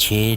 6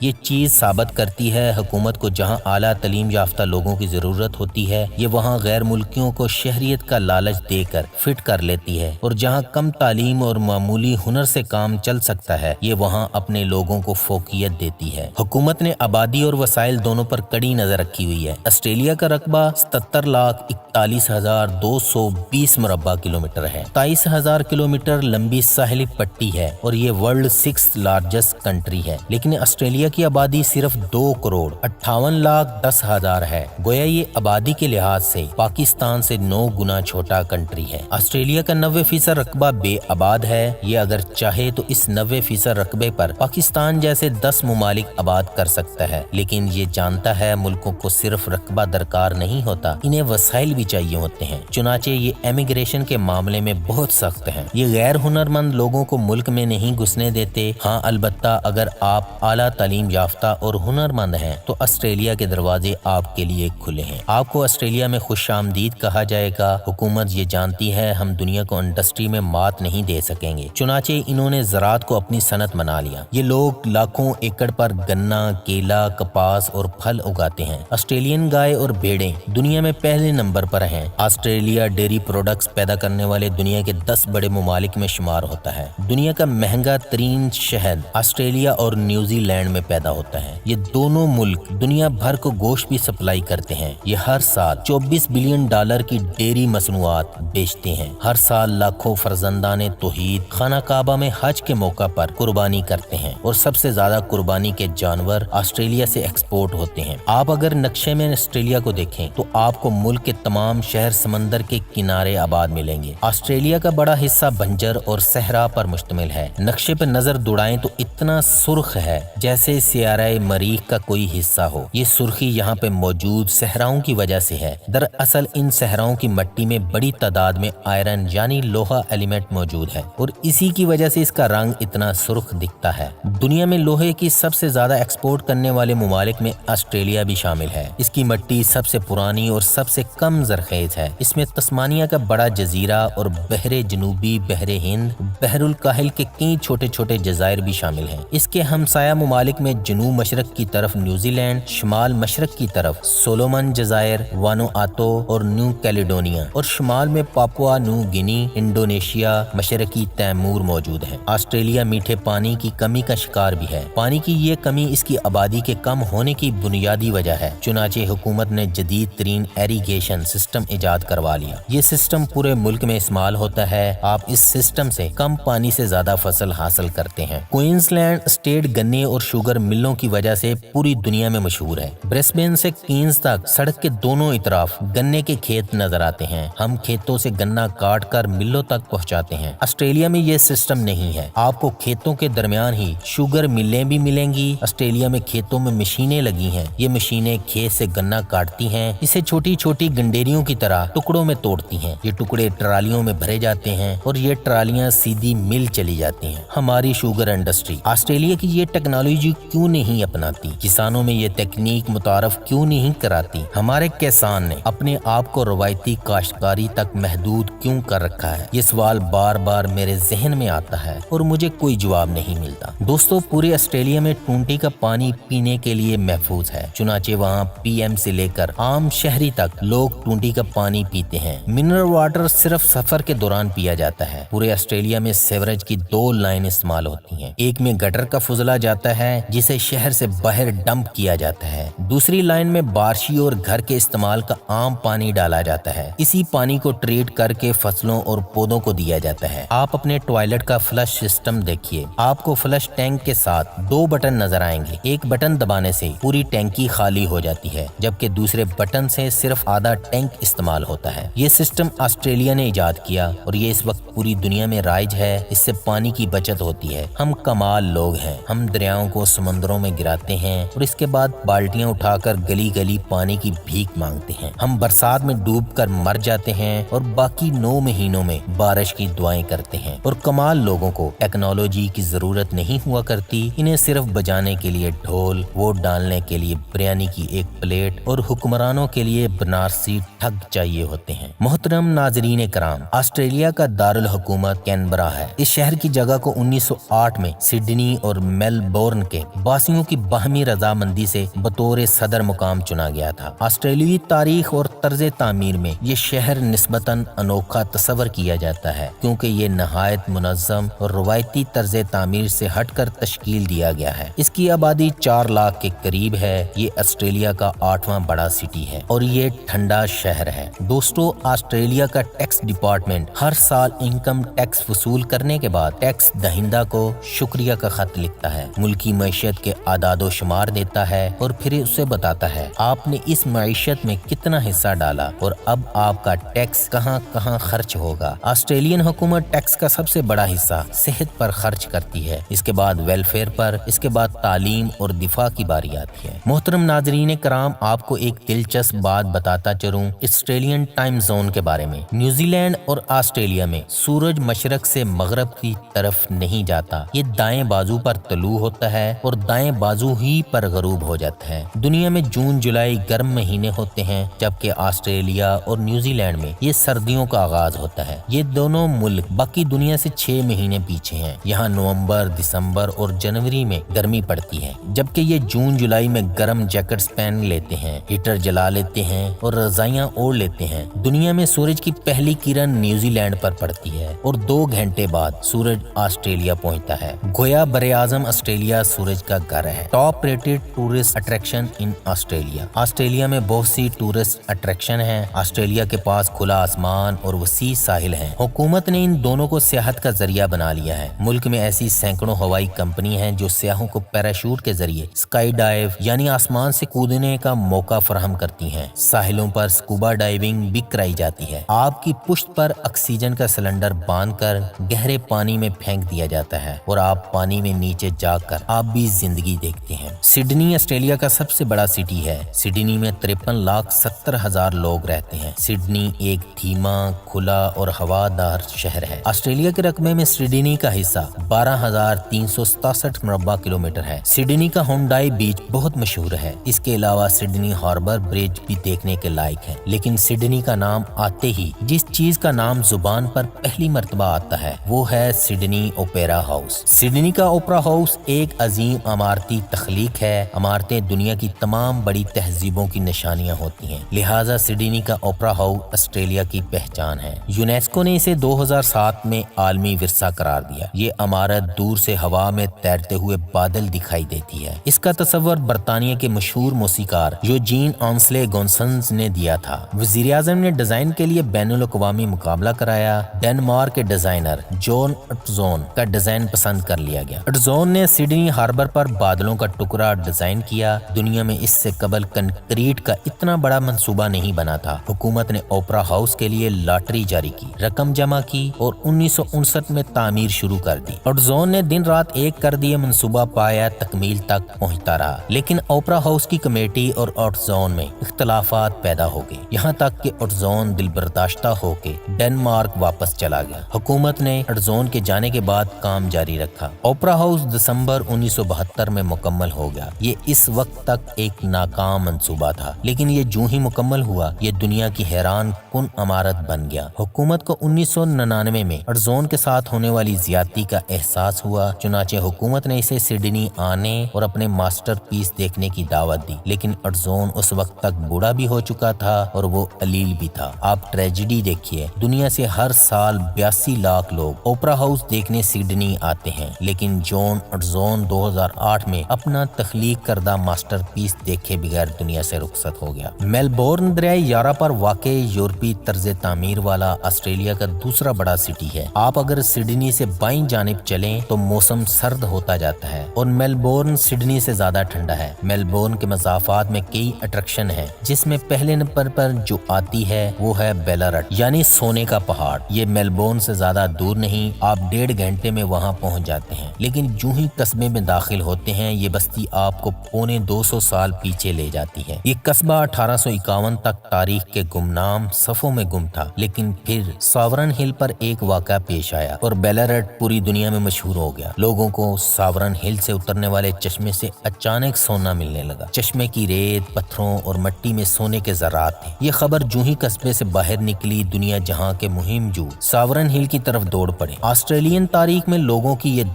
یہ چیز ثابت کرتی ہے حکومت کو جہاں اعلیٰ تعلیم یافتہ لوگوں کی ضرورت ہوتی ہے یہ وہاں غیر ملکیوں کو شہریت کا لالچ دے کر فٹ کر لیتی ہے، اور جہاں کم تعلیم اور معمولی ہنر سے کام چل سکتا ہے یہ وہاں اپنے لوگوں کو فوقیت دیتی ہے۔ حکومت نے آبادی اور وسائل دونوں پر کڑی نظر رکھی ہوئی ہے۔ آسٹریلیا کا رقبہ 77,41,220 مربع کلومیٹر ہے، 23,000 کلومیٹر لمبی ساحلی پٹی ہے اور یہ ورلڈ 6th لارجسٹ کنٹری ہے، لیکن آسٹریلیا کی آبادی صرف 2,58,10,000 ہے۔ گویا یہ آبادی کے لحاظ سے پاکستان سے 9 گنا چھوٹا کنٹری ہے۔ آسٹریلیا کا 90% رقبہ بے آباد ہے۔ یہ اگر چاہے تو اس 90% رقبے پر پاکستان جیسے 10 ممالک آباد کر سکتا ہے، لیکن یہ جانتا ہے ملکوں کو صرف رقبہ درکار نہیں ہوتا، انہیں وسائل بھی چاہیے ہوتے ہیں۔ چنانچہ یہ امیگریشن کے معاملے میں بہت سخت ہیں۔ یہ غیر ہنرمند لوگوں کو ملک میں نہیں گھسنے دیتے۔ ہاں البتہ اگر آپ اعلیٰ تعلیم یافتہ اور ہنرمند ہیں تو آسٹریلیا کے دروازے آپ کے لیے کھلے ہیں۔ آپ کو آسٹریلیا میں خوش آمدید کہا جائے گا۔ حکومت یہ جانتی ہے ہم دنیا کو انڈسٹری میں مات نہیں دے سکیں گے، چنانچہ انہوں نے زراعت کو اپنی صنعت بنا لیا۔ یہ لوگ لاکھوں ایکڑ پر گنا، کیلا، کپاس اور پھل اگاتے ہیں۔ آسٹریلین گائے اور بھیڑیں دنیا میں پہلے نمبر پر ہیں۔ آسٹریلیا ڈیری پروڈکٹس پیدا کرنے والے دنیا کے 10 بڑے ممالک میں شمار ہوتا ہے۔ دنیا کا مہنگا ترین شہد آسٹریلیا اور نیوزی لینڈ میں پیدا ہوتا ہے۔ یہ دونوں ملک دنیا بھر کو گوشت بھی سپلائی کرتے ہیں۔ یہ ہر سال $24 بلین کی ڈیری مصنوعات بیچتے ہیں۔ ہر سال لاکھوں فرزندان توحید خانہ کعبہ میں حج کے موقع پر قربانی کرتے ہیں، اور سب سے زیادہ قربانی کے جانور آسٹریلیا سے ایکسپورٹ ہوتے ہیں۔ آپ اگر نقشے میں آسٹریلیا کو دیکھیں تو آپ کو ملک کے تمام شہر سمندر کے کنارے آباد ملیں گے۔ آسٹریلیا کا بڑا حصہ بنجر اور صحرا پر مشتمل ہے۔ نقشے پر نظر دوڑائیں تو اتنا سرخ ہے جیسے سیارہ مریخ کا کوئی حصہ ہو۔ یہ سرخی یہاں پہ موجود صحراؤں کی وجہ سے ہے۔ دراصل ان صحراؤں کی مٹی میں بڑی تعداد میں آئرن یعنی لوہا ایلیمنٹ موجود ہے، اور اسی کی وجہ سے اس کا رنگ اتنا سرخ دکھتا ہے۔ دنیا میں لوہے کی سب سے زیادہ ایکسپورٹ کرنے والے ممالک میں آسٹریلیا بھی شامل ہے۔ اس کی مٹی سب سے پرانی اور سب سے کم زرخیز ہے۔ اس میں تسمانیہ کا بڑا جزیرہ اور بحر جنوبی، بحر ہند، بحر الکاہل کے کئی چھوٹے چھوٹے جزائر بھی شامل ہیں۔ اس کے ہمسایہ ممالک میں جنوب مشرق کی طرف نیوزی لینڈ، شمال مشرق کی طرف سولومن جزائر، وانوآتو اور نیو کیلیڈونیا، اور شمال میں پاپوا نیو گینی، انڈونیشیا، مشرقی تیمور موجود ہیں۔ آسٹریلیا میٹھے پانی کی کمی کا شکار بھی ہے۔ پانی کی یہ کمی اس کی آبادی کے کم ہونے کی بنیادی وجہ ہے، چنانچہ حکومت نے جدید ترین ایریگیشن سسٹم ایجاد کروا لیا۔ یہ سسٹم پورے ملک میں استعمال ہوتا ہے۔ آپ اس سسٹم سے کم پانی سے زیادہ فصل حاصل کرتے ہیں۔ کوئنز لینڈ اسٹیٹ گنے اور شوگر ملوں کی وجہ سے پوری دنیا میں مشہور ہے۔ برسبین سے کینز تک سڑک کے دونوں اطراف گنے کے کھیت نظر آتے ہیں۔ ہم کھیتوں سے گنا کاٹ کر ملوں تک پہنچاتے ہیں۔ آسٹریلیا میں یہ سسٹم نہیں ہے۔ آپ کو کھیتوں کے درمیان ہی شوگر ملیں بھی ملیں گی۔ آسٹریلیا میں کھیتوں میں مشینیں لگی ہیں۔ یہ مشینیں کھیت سے گنا کاٹتی ہیں، اسے چھوٹی چھوٹی گنڈیریوں کی طرح ٹکڑوں میں توڑتی ہیں۔ یہ ٹکڑے ٹرالیوں میں بھرے جاتے ہیں اور یہ ٹرالیاں سیدھی مل چلی جاتی ہیں۔ ہماری شوگر انڈسٹری آسٹریلیا کی یہ ٹیکنالوجی کیوں نہیں اپناتی؟ کسانوں میں یہ تکنیک متعارف کیوں نہیں کراتی؟ ہمارے کسان نے اپنے آپ کو روایتی کاشتکاری تک محدود کیوں کر رکھا ہے؟ یہ سوال بار بار میرے ذہن میں آتا ہے اور مجھے کوئی جواب نہیں ملتا۔ دوستو، پورے آسٹریلیا میں ٹونٹی کا پانی پینے کے لیے محفوظ ہے، چنانچہ وہاں PM سے لے کر عام شہری تک لوگ ٹونٹی کا پانی پیتے ہیں۔ منرل واٹر صرف سفر کے دوران پیا جاتا ہے۔ پورے آسٹریلیا میں سیوریج کی 2 لائن استعمال ہوتی ہیں۔ ایک میں گٹر کا فضلہ جاتا ہے جسے شہر سے باہر ڈمپ کیا جاتا ہے، دوسری لائن میں بارشی اور گھر کے استعمال کا عام پانی ڈالا جاتا ہے۔ اسی پانی کو ٹریٹ کر کے فصلوں اور پودوں کو دیا جاتا ہے۔ آپ اپنے ٹوائلٹ کا فلش سسٹم دیکھیے۔ آپ کو فلش ٹینک کے ساتھ 2 بٹن نظر آئیں گے۔ ایک بٹن دبانے سے پوری ٹینکی خالی ہو جاتی ہے، جبکہ دوسرے بٹن سے صرف آدھا ٹینک استعمال ہوتا ہے۔ یہ سسٹم آسٹریلیا نے ایجاد کیا اور یہ اس وقت پوری دنیا میں رائج ہے۔ اس سے پانی کی بچت ہوتی ہے۔ ہم کمال لوگ ہیں۔ ہم دریاؤں کو سمندروں میں گراتے ہیں اور اس کے بعد بالٹیاں اٹھا کر گلی گلی پانی کی بھیک مانگتے ہیں۔ ہم برسات میں ڈوب کر مر جاتے ہیں اور باقی 9 مہینوں میں بارش کی دعائیں کرتے ہیں۔ اور کمال لوگوں کو ٹیکنالوجی کی ضرورت نہیں ہوا کرتی، انہیں صرف بجانے کے لیے ڈھول، ووٹ ڈالنے کے لیے بریانی کی ایک پلیٹ اور حکمرانوں کے لیے بنارسی ٹھگ چاہیے ہوتے ہیں۔ محترم ناظرین کرام، آسٹریلیا کا دارالحکومت کینبرا ہے۔ اس شہر کی جگہ کو 1908 میں سڈنی سڈنی اور میلبورن کے باسیوں کی باہمی رضامندی سے بطور صدر مقام چنا گیا تھا۔ آسٹریلیائی تاریخ اور طرز تعمیر میں یہ شہر نسبتاً انوکھا تصور کیا جاتا ہے، کیونکہ یہ نہایت منظم اور روایتی طرز تعمیر سے ہٹ کر تشکیل دیا گیا ہے۔ اس کی آبادی 4 لاکھ کے قریب ہے۔ یہ آسٹریلیا کا 8واں بڑا سٹی ہے اور یہ ٹھنڈا شہر ہے۔ دوستو، آسٹریلیا کا ٹیکس ڈپارٹمنٹ ہر سال انکم ٹیکس وصول کرنے کے بعد ٹیکس دہندہ کو شکریہ کا خط لکھتا ہے، ملکی معیشت کے اعداد و شمار دیتا ہے اور پھر اسے بتاتا ہے آپ نے اس معیشت میں کتنا حصہ ڈالا اور اب آپ کا ٹیکس کہاں کہاں خرچ ہوگا۔ آسٹریلین حکومت ٹیکس کا سب سے بڑا حصہ صحت پر خرچ کرتی ہے، اس کے بعد ویلفیئر پر، اس کے بعد تعلیم اور دفاع کی باری آتی ہے۔ محترم ناظرین کرام، آپ کو ایک دلچسپ بات بتاتا چلوں آسٹریلین ٹائم زون کے بارے میں۔ نیوزی لینڈ اور آسٹریلیا میں سورج مشرق سے مغرب کی طرف نہیں جاتا، یہ دائیں بازو پر طلوع ہوتا ہے اور دائیں بازو ہی پر غروب ہو جاتا ہے۔ دنیا میں جون جولائی گرم مہینے ہوتے ہیں، جبکہ آسٹریلیا اور نیوزی لینڈ میں یہ سردیوں کا آغاز ہوتا ہے۔ یہ دونوں ملک باقی دنیا سے 6 مہینے پیچھے ہیں۔ یہاں نومبر، دسمبر اور جنوری میں گرمی پڑتی ہے، جبکہ یہ جون جولائی میں گرم جیکٹس پہن لیتے ہیں، ہیٹر جلا لیتے ہیں اور رضائیاں اوڑھ لیتے ہیں۔ دنیا میں سورج کی پہلی کرن نیوزی لینڈ پر پڑتی ہے اور 2 گھنٹے بعد سورج آسٹریلیا پہنچتا ہے۔ گویا براعظم آسٹریلیا سورج کا گھر ہے۔ Top rated tourist attraction in Australia. Australia میں بہت سی ٹورسٹ اٹریکشن ہیں۔ آسٹریلیا کے پاس کھلا آسمان اور وسیع ساحل ہیں۔ حکومت نے ان دونوں کو سیاحت کا ذریعہ بنا لیا ہے۔ ملک میں ایسی سینکڑوں ہوائی کمپنی ہیں جو سیاحوں کو پیراشوٹ کے ذریعے اسکائی ڈائیو یعنی آسمان سے کودنے کا موقع فراہم کرتی ہیں۔ ساحلوں پر اسکوبا ڈائیونگ بھی کرائی جاتی ہے۔ آپ کی پشت پر آکسیجن کا سلنڈر باندھ کر گہرے پانی میں پھینک دیا جاتا ہے اور آپ پانی میں نیچے جا کر آپ بھی زندگی دیکھتے ہیں۔ سڈنی آسٹریلیا کا سب سے بڑا سٹی ہے۔ سڈنی میں 53,70,000 لوگ رہتے ہیں۔ سڈنی ایک دھیما، کھلا اور ہوادار شہر ہے۔ آسٹریلیا کے رقبے میں سڈنی کا حصہ 12,367 مربع کلومیٹر ہے۔ سڈنی کا ہونڈائی بیچ بہت مشہور ہے۔ اس کے علاوہ سڈنی ہاربر برج بھی دیکھنے کے لائق ہے۔ لیکن سڈنی کا نام آتے ہی جس چیز کا نام زبان پر پہلی مرتبہ آتا ہے وہ ہے سڈنی اوپیرا ہاؤس۔ سڈنی کا اوپرا ہاؤس ایک عظیم عمارتی تخلیق ہے۔ عمارتیں دنیا کی تمام بڑی تہذیبوں کی نشانیاں ہوتی ہیں، لہٰذا سڈنی کا اوپرا ہاؤس آسٹریلیا کی پہچان ہے۔ یونیسکو نے اسے 2007 میں عالمی ورثہ قرار دیا۔ یہ عمارت دور سے ہوا میں تیرتے ہوئے بادل دکھائی دیتی ہے۔ اس کا تصور برطانیہ کے مشہور موسیقار یوجین آنسلے گونسنز نے دیا تھا۔ وزیر اعظم نے ڈیزائن کے لیے بین الاقوامی مقابلہ کرایا۔ ڈنمارک کے ڈیزائنر جون اٹزون کا ڈیزائن پسند کر لیا گیا۔ اٹزون نے سڈنی ہاربر پر بادلوں کا ٹکڑا ڈیزائن کیا۔ دنیا میں اس سے قبل کنکریٹ کا اتنا بڑا منصوبہ نہیں بنا تھا۔ حکومت نے اوپرا ہاؤس کے لیے لاٹری جاری کی، رقم جمع کی اور 1959 میں تعمیر شروع کر دی۔ اٹزون نے دن رات ایک کر دیے، منصوبہ پایا تکمیل تک پہنچتا رہا، لیکن اوپرا ہاؤس کی کمیٹی اور اٹزون میں اختلافات پیدا ہو گئے، یہاں تک کہ اٹزون دل برداشتہ ہو کے ڈنمارک واپس چلا گیا۔ حکومت نے اٹزون کے جانے کے بعد کام جاری رکھا۔ اوپرا ہاؤس دسمبر 1972 میں مکمل ہو گیا۔ یہ اس وقت تک ایک ناکام منصوبہ تھا، لیکن یہ جو ہی مکمل ہوا یہ دنیا کی حیران کن عمارت بن گیا۔ حکومت کو 1999 میں اٹزون کے ساتھ ہونے والی زیادتی کا احساس ہوا، چنانچہ حکومت نے اسے سڈنی آنے اور اپنے ماسٹر پیس دیکھنے کی دعوت دی، لیکن اٹزون اس وقت تک بوڑھا بھی ہو چکا تھا اور وہ علیل بھی تھا۔ آپ ٹریجڈی دیکھیے، دنیا سے ہر سال 82 لاکھ لوگ اوپرا ہاؤس دیکھنے سڈنی آتے ہیں، لیکن جون اٹزون 2008 میں اپنا تخلیق کردہ ماسٹر پیس دیکھے بغیر دنیا سے رخصت ہو گیا۔ میلبورن دریائے یارا پر واقع یورپی طرز تعمیر والا آسٹریلیا کا دوسرا بڑا سٹی ہے۔ آپ اگر سڈنی سے بائیں جانب چلیں تو موسم سرد ہوتا جاتا ہے اور میلبورن سڈنی سے زیادہ ٹھنڈا ہے۔ میلبورن کے مضافات میں کئی اٹریکشن ہیں، جس میں پہلے نمبر پر جو آتی ہے وہ ہے بیلارٹ یعنی سونے کا پہاڑ۔ یہ میلبورن سے زیادہ دور نہیں، آپ 1.5 گھنٹے میں وہاں پہنچ جاتے ہیں، لیکن جو ہی قصبے میں داخل ہوتے ہیں یہ بستی آپ کو پونے 200 سال پیچھے لے جاتی ہے۔ یہ قصبہ 1851 تک تاریخ کے گمنام صفوں میں گم تھا، لیکن پھر ساورن ہل پر ایک واقعہ پیش آیا اور بیلارٹ پوری دنیا میں مشہور ہو گیا۔ لوگوں کو ساورن ہل سے اترنے والے چشمے سے اچانک سونا ملنے لگا۔ چشمے کی ریت، پتھروں اور مٹی میں سونے کے ذرات تھے۔ یہ خبر جو ہی قصبے سے باہر نکلی، دنیا جہاں کے مہم جو ساورن ہل کی طرف دوڑ پڑے۔ آسٹریلین تاریخ میں لوگوں کی یہ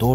2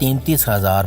33,000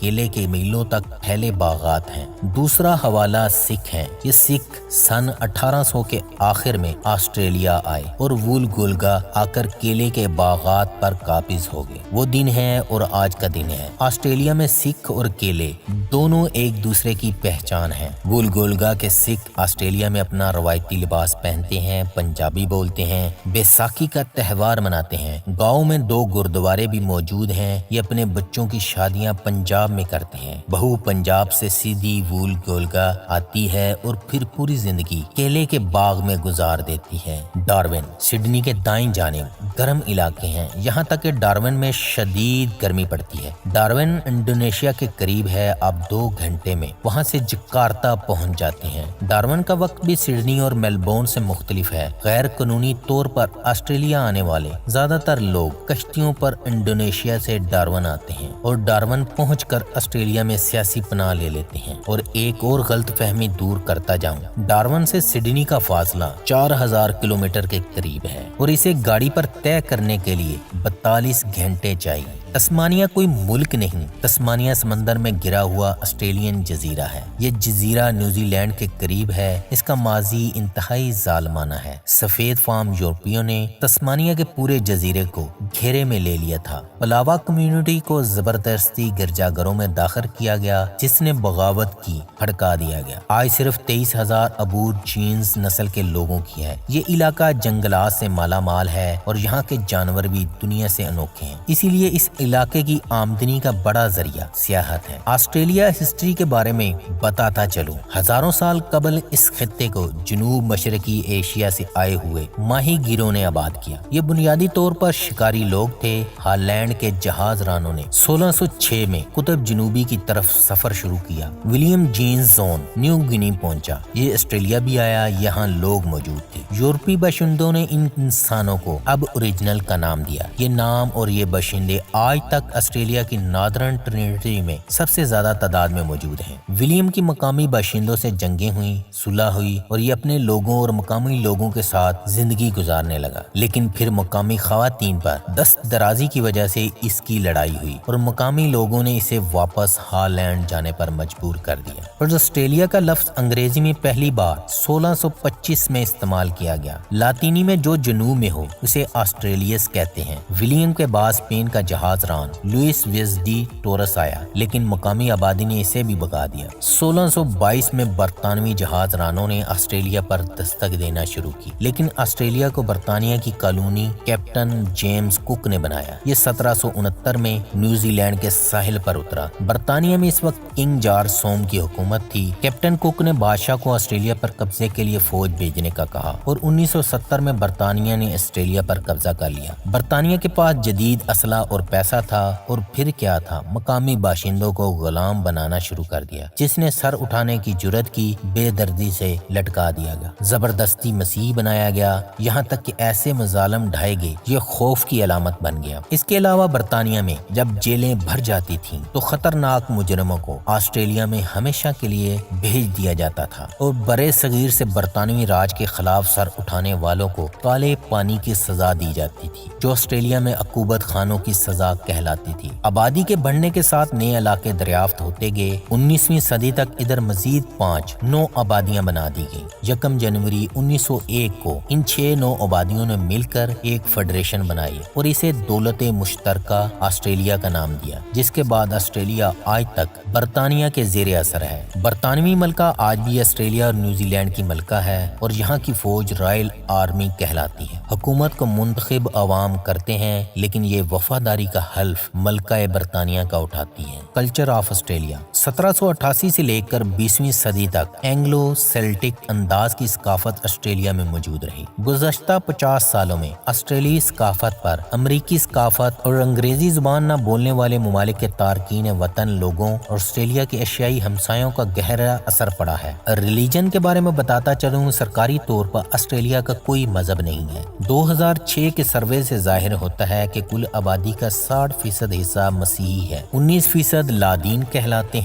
کیلے کے میلوں تک پھیلے باغات ہیں۔ دوسرا حوالہ سکھ ہے۔ یہ سکھ سن 1800 کے آخر میں آسٹریلیا آئے اور وولگولگا آ کر کیلے کے باغات پر قابض ہو گئے۔ وہ دن ہے اور آج کا دن ہے۔ آسٹریلیا میں سکھ اور کیلے دونوں ایک دوسرے کی پہچان ہیں۔ وولگولگا کے سکھ آسٹریلیا میں اپنا روایتی لباس پہنتے ہیں، پنجابی بولتے ہیں، بیساکھی کا تہوار مناتے ہیں۔ گاؤں میں 2 گردوارے بھی موجود ہیں۔ یہ اپنے بچوں کی شادیاں پنجاب میں کرتے ہیں۔ بہو پنجاب سے سیدھی وولگولگا آتی ہے اور پھر پوری زندگی کیلے کے باغ میں گزار دیتی ہے۔ ڈارون سڈنی کے دائیں جانب گرم علاقے ہیں، یہاں تک کہ ڈارون میں شدید گرمی پڑتی ہے۔ ڈارون انڈونیشیا کے قریب ہے، آپ 2 گھنٹے میں وہاں سے جکارتا پہنچ جاتے ہیں۔ ڈارون کا وقت بھی سڈنی اور میلبورن سے مختلف ہے۔ غیر قانونی طور پر آسٹریلیا آنے والے زیادہ تر لوگ کشتیوں پر انڈونیشیا سے ڈارون آتے ہیں اور ڈارون پہنچ کر آسٹریلیا میں سیاسی پناہ لے لیتے ہیں۔ اور ایک اور غلط فہمی دور کرتا جاؤں، ڈارون سے سڈنی کا فاصلہ 4000 کلومیٹر کے قریب ہے اور اسے گاڑی پر طے کرنے کے لیے 42 گھنٹے چاہیے۔ تسمانیہ کوئی ملک نہیں، تسمانیہ سمندر میں گرا ہوا آسٹریلین جزیرہ ہے۔ یہ جزیرہ نیوزی لینڈ کے قریب ہے۔ اس کا ماضی انتہائی ظالمانہ ہے۔ سفید فام یورپیوں نے تسمانیہ کے پورے جزیرے کو گھیرے میں لے لیا تھا۔ پلاوا کمیونٹی کو زبردستی گرجا گھروں میں داخل کیا گیا، جس نے بغاوت کی، بھڑکا دیا گیا۔ آج صرف 23,000 ابور جینز نسل کے لوگوں کی ہے۔ یہ علاقہ جنگلات سے مالا مال ہے اور یہاں کے جانور بھی دنیا سے انوکھے ہیں، اسی لیے اس علاقے کی آمدنی کا بڑا ذریعہ سیاحت ہے۔ آسٹریلیا ہسٹری کے بارے میں بتاتا چلوں، ہزاروں سال قبل اس خطے کو جنوب مشرقی ایشیا سے آئے ہوئے ماہی گیروں نے آباد کیا۔ یہ بنیادی طور پر شکاری لوگ تھے۔ ہالینڈ کے جہاز رانوں نے 1606 میں قطب جنوبی کی طرف سفر شروع کیا۔ William James zone New Guinea پہنچا۔ یہ آسٹریلیا بھی آیا، یہاں لوگ موجود تھے۔ یورپی باشندوں نے ان انسانوں کو اب اوریجنل کا نام دیا۔ یہ نام اور یہ باشندے آج تک آسٹریلیا کی نادرن ٹرینیٹی میں سب سے زیادہ تعداد میں موجود ہیں۔ ولیم کی مقامی باشندوں سے جنگیں ہوئیں، صلح ہوئی اور یہ اپنے لوگوں اور مقامی لوگوں کے ساتھ زندگی گزارنے لگا، لیکن پھر مقامی خواتین پر دست درازی کی وجہ سے اس کی لڑائی ہوئی اور مقامی لوگوں نے اسے واپس ہالینڈ جانے پر مجبور کر دیا۔ اور آسٹریلیا کا لفظ انگریزی میں پہلی بار 1625 میں استعمال کیا گیا۔ لاطینی میں جو جنوب میں ہو اسے آسٹریلیس کہتے ہیں۔ ولیم کے بعد اسپین کا جہاز ران لوئس ویز ڈی ٹورس آیا، لیکن مقامی آبادی نے اسے بھی بھگا دیا۔ 1622 میں برطانوی جہاز رانوں نے آسٹریلیا پر دستک دینا شروع کی، لیکن آسٹریلیا کو برطانیہ کی کالونی کیپٹن جیمز کک نے بنایا۔ یہ 1769 میں نیوزی لینڈ کے ساحل پر اترا۔ برطانیہ میں اس وقت کنگ جارج سوم کی حکومت تھی۔ کیپٹن کک نے بادشاہ کو آسٹریلیا پر قبضے کے لیے فوج بھیجنے کا کہا اور 1970 میں برطانیہ نے آسٹریلیا پر قبضہ کر لیا۔ برطانیہ کے پاس جدید اسلحہ اور پیسہ تھا اور پھر کیا تھا، مقامی باشندوں کو غلام بنانا شروع کر دیا۔ جس نے سر اٹھانے کی جرت کی، بے دردی سے لٹکا دیا گیا، زبردستی مسیح بنایا گیا، یہاں تک کہ ایسے مظالم ڈھائے گئے یہ خوف کی علامت بن گیا۔ اس کے علاوہ برطانیہ میں جب جیلیں بھر جاتی تھیں تو خطرناک مجرموں کو آسٹریلیا میں ہمیشہ کے لیے بھیج دیا جاتا تھا اور برے صغیر سے برطانوی راج کے خلاف سر اٹھانے والوں کو کالے پانی کی سزا دی جاتی تھی، جو آسٹریلیا میں عقوبت خانوں کی سزا کہلاتی تھی۔ آبادی کے بڑھنے کے ساتھ نئے علاقے دریافت ہوتے گئے۔ 19ویں صدی تک ادھر مزید 5 نو آبادیاں بنا دی گئیں۔ 1 جنوری 1901 کو ان 6 نو آبادیوں نے مل کر ایک فیڈریشن بنائی اور اسے دولت مشترکہ آسٹریلیا کا نام دیا، جس کے بعد آسٹریلیا آج تک برطانیہ کے زیر اثر ہے۔ برطانوی ملکہ آج بھی آسٹریلیا اور نیوزی لینڈ کی ملکہ ہے اور یہاں کی فوج رائل آرمی کہلاتی ہے۔ حکومت کو منتخب عوام کرتے ہیں، لیکن یہ وفاداری کا حلف ملکہ برطانیہ کا اٹھاتی ہے۔ کلچر آف آسٹریلیا 1788 سے لے کر 20ویں صدی تک اینگلو سیلٹک انداز کی ثقافت آسٹریلیا میں موجود رہی۔ گزشتہ 50 سالوں میں آسٹریلیائی ثقافت پر امریکی ثقافت اور انگریزی زبان نہ بولنے والے ممالک کے تارکین وطن لوگوں اور آسٹریلیا کے ایشیائی ہمسایوں کا گہرا اثر پڑا ہے۔ ریلیجن کے بارے میں بتاتا چلوں، سرکاری طور پر آسٹریلیا کا کوئی مذہب نہیں ہے۔ 2006 کے سروے سے ظاہر ہوتا ہے کہ کل آبادی کا 60% حصہ مسیحی ہے، 19% لادین کہلاتے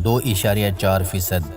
2.4%